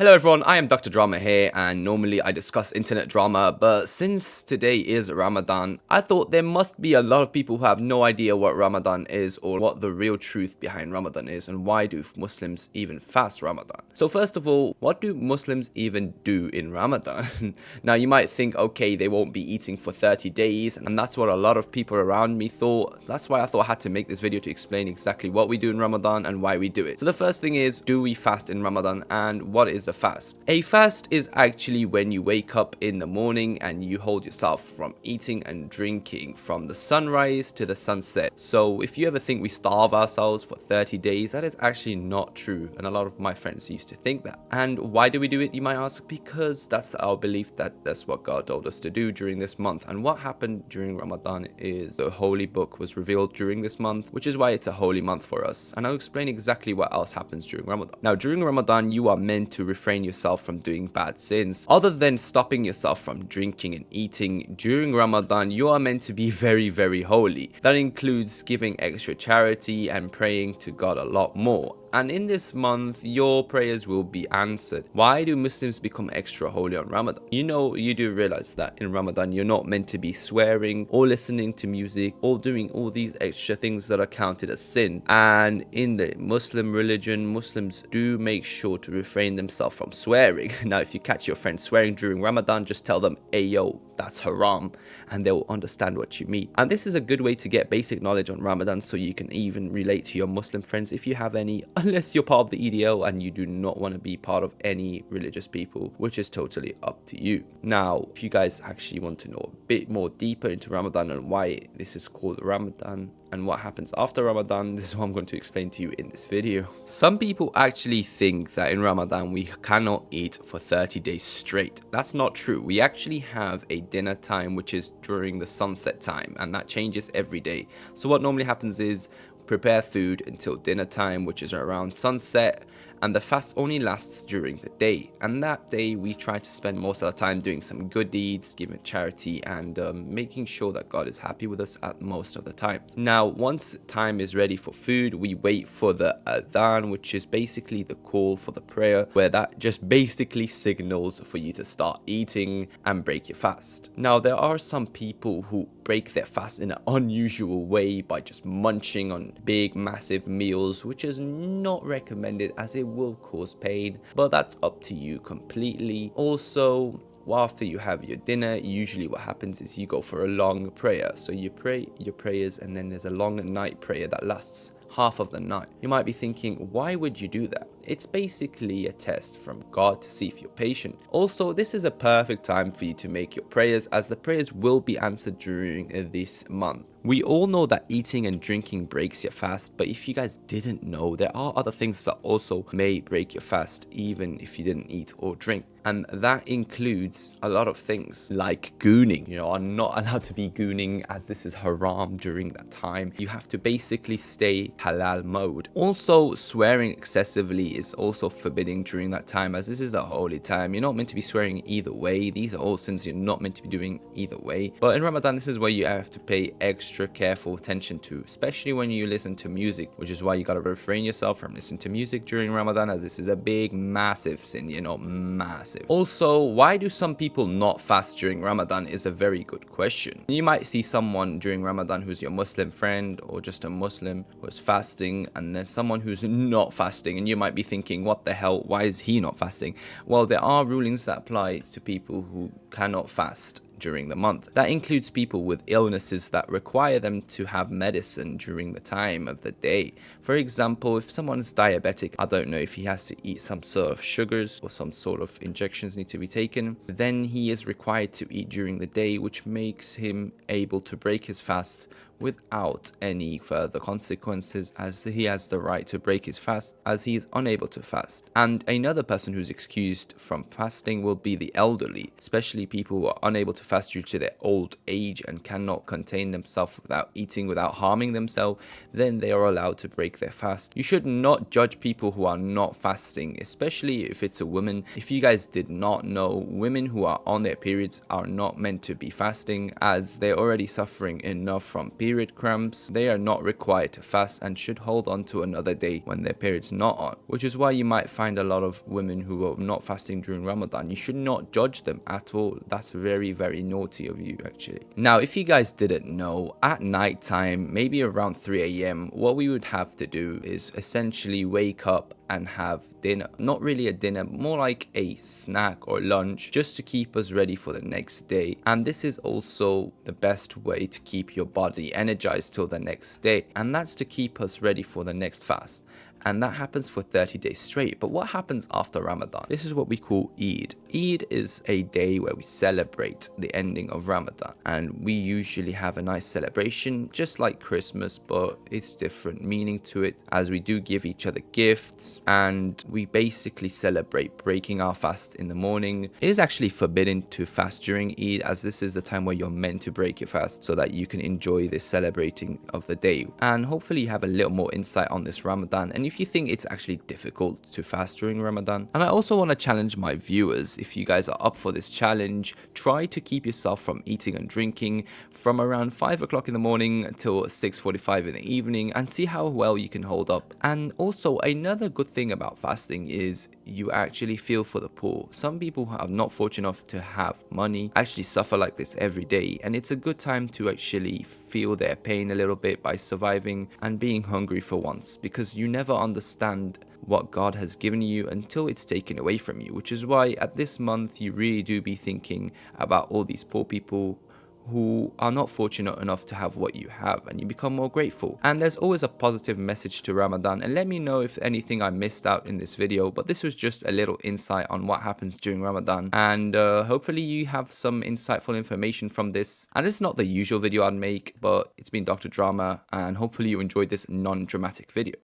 Hello everyone, I am Dr. Drama here, and normally I discuss internet drama, but since today is Ramadan, I thought there must be a lot of people who have no idea what Ramadan is or what the real truth behind Ramadan is and why do Muslims even fast Ramadan. So first of all, what do Muslims even do in Ramadan? Now you might think, okay, they won't be eating for 30 days, and that's what a lot of people around me thought. That's why I thought I had to make this video to explain exactly what we do in Ramadan and why we do it. So the first thing is, do we fast in Ramadan, and what is a fast? A fast is actually when you wake up in the morning and you hold yourself from eating and drinking from the sunrise to the sunset. So if you ever think we starve ourselves for 30 days, that is actually not true, and a lot of my friends used to think that. And why do we do it, you might ask? Because that's our belief that that's what God told us to do during this month. And what happened during Ramadan is the holy book was revealed during this month, which is why it's a holy month for us. And I'll explain exactly what else happens during Ramadan. Now during Ramadan, you are meant to refrain yourself from doing bad sins. Other than stopping yourself from drinking and eating, during Ramadan you are meant to be very holy. That includes giving extra charity and praying to God a lot more. And in this month, your prayers will be answered. Why do Muslims become extra holy on Ramadan? You do realize that in Ramadan, you're not meant to be swearing or listening to music or doing all these extra things that are counted as sin. And in the Muslim religion, Muslims do make sure to refrain themselves from swearing. Now, if you catch your friend swearing during Ramadan, just tell them, hey, yo, that's haram, and they'll understand what you mean. And this is a good way to get basic knowledge on Ramadan so you can even relate to your Muslim friends if you have any, unless you're part of the EDL and you do not want to be part of any religious people, which is totally up to you. Now, if you guys actually want to know a bit more deeper into Ramadan and why this is called Ramadan and what happens after Ramadan, this is what I'm going to explain to you in this video. Some people actually think that in Ramadan we cannot eat for 30 days straight. That's not true. We actually have a dinner time which is during the sunset time, and that changes every day. So what normally happens is prepare food until dinner time, which is around sunset, and the fast only lasts during the day. And that day we try to spend most of the time doing some good deeds, giving charity, and making sure that God is happy with us at most of the time. Now once time is ready for food, we wait for the adhan, which is basically the call for the prayer, where that just basically signals for you to start eating and break your fast. Now there are some people who break their fast in an unusual way by just munching on big massive meals, which is not recommended as it will cause pain, but that's up to you completely. Also, after you have your dinner, usually what happens is you go for a long prayer. So you pray your prayers, and then there's a long night prayer that lasts half of the night. You might be thinking, why would you do that? It's basically a test from God to see if you're patient. Also, this is a perfect time for you to make your prayers, as the prayers will be answered during this month. We all know that eating and drinking breaks your fast, but if you guys didn't know, there are other things that also may break your fast even if you didn't eat or drink. And that includes a lot of things like gooning. You are not allowed to be gooning, as this is haram during that time. You have to basically stay halal mode. Also, swearing excessively is also forbidden during that time, as this is a holy time. You're not meant to be swearing either way. These are all sins you're not meant to be doing either way. But in Ramadan, this is where you have to pay extra careful attention to, especially when you listen to music, which is why you gotta refrain yourself from listening to music during Ramadan, as this is a big massive sin, massive. Also, why do some people not fast during Ramadan is a very good question. You might see someone during Ramadan who's your Muslim friend or just a Muslim who's fasting, and there's someone who's not fasting, and you might be thinking, what the hell, why is he not fasting? Well, there are rulings that apply to people who cannot fast during the month. That includes people with illnesses that require them to have medicine during the time of the day. For example, if someone is diabetic, I don't know if he has to eat some sort of sugars or some sort of injections need to be taken, then he is required to eat during the day, which makes him able to break his fast without any further consequences, as he has the right to break his fast as he is unable to fast. And another person who's excused from fasting will be the elderly, especially people who are unable to fast due to their old age and cannot contain themselves without eating, without harming themselves. Then they are allowed to break their fast. You should not judge people who are not fasting, especially if it's a woman. If you guys did not know, women who are on their periods are not meant to be fasting, as they're already suffering enough from periods period cramps, they are not required to fast and should hold on to another day when their period's not on, which is why you might find a lot of women who are not fasting during Ramadan. You should not judge them at all. That's very, very naughty of you, actually. Now, if you guys didn't know, at night time, maybe around 3 a.m., what we would have to do is essentially wake up and have dinner. Not really a dinner, more like a snack or lunch, just to keep us ready for the next day. And this is also the best way to keep your body energized till the next day, and that's to keep us ready for the next fast. And that happens for 30 days straight. But what happens after Ramadan? This is what we call Eid. Eid is a day where we celebrate the ending of Ramadan, and we usually have a nice celebration just like Christmas, but it's different meaning to it, as we do give each other gifts and we basically celebrate breaking our fast in the morning. It is actually forbidden to fast during Eid, as this is the time where you're meant to break your fast so that you can enjoy this celebrating of the day. And hopefully you have a little more insight on this Ramadan, and if you think it's actually difficult to fast during Ramadan. And I also want to challenge my viewers, if you guys are up for this challenge, try to keep yourself from eating and drinking from around 5 o'clock in the morning until 6:45 in the evening, and see how well you can hold up. And also another good thing about fasting is you actually feel for the poor. Some people who are not fortunate enough to have money actually suffer like this every day, and it's a good time to actually feel their pain a little bit by surviving and being hungry for once, because you never understand what God has given you until it's taken away from you, which is why at this month you really do be thinking about all these poor people who are not fortunate enough to have what you have, and you become more grateful. And there's always a positive message to Ramadan, and let me know if anything I missed out in this video, but this was just a little insight on what happens during Ramadan, and hopefully you have some insightful information from this. And it's not the usual video I'd make, but it's been Dr. Drama, and hopefully you enjoyed this non-dramatic video.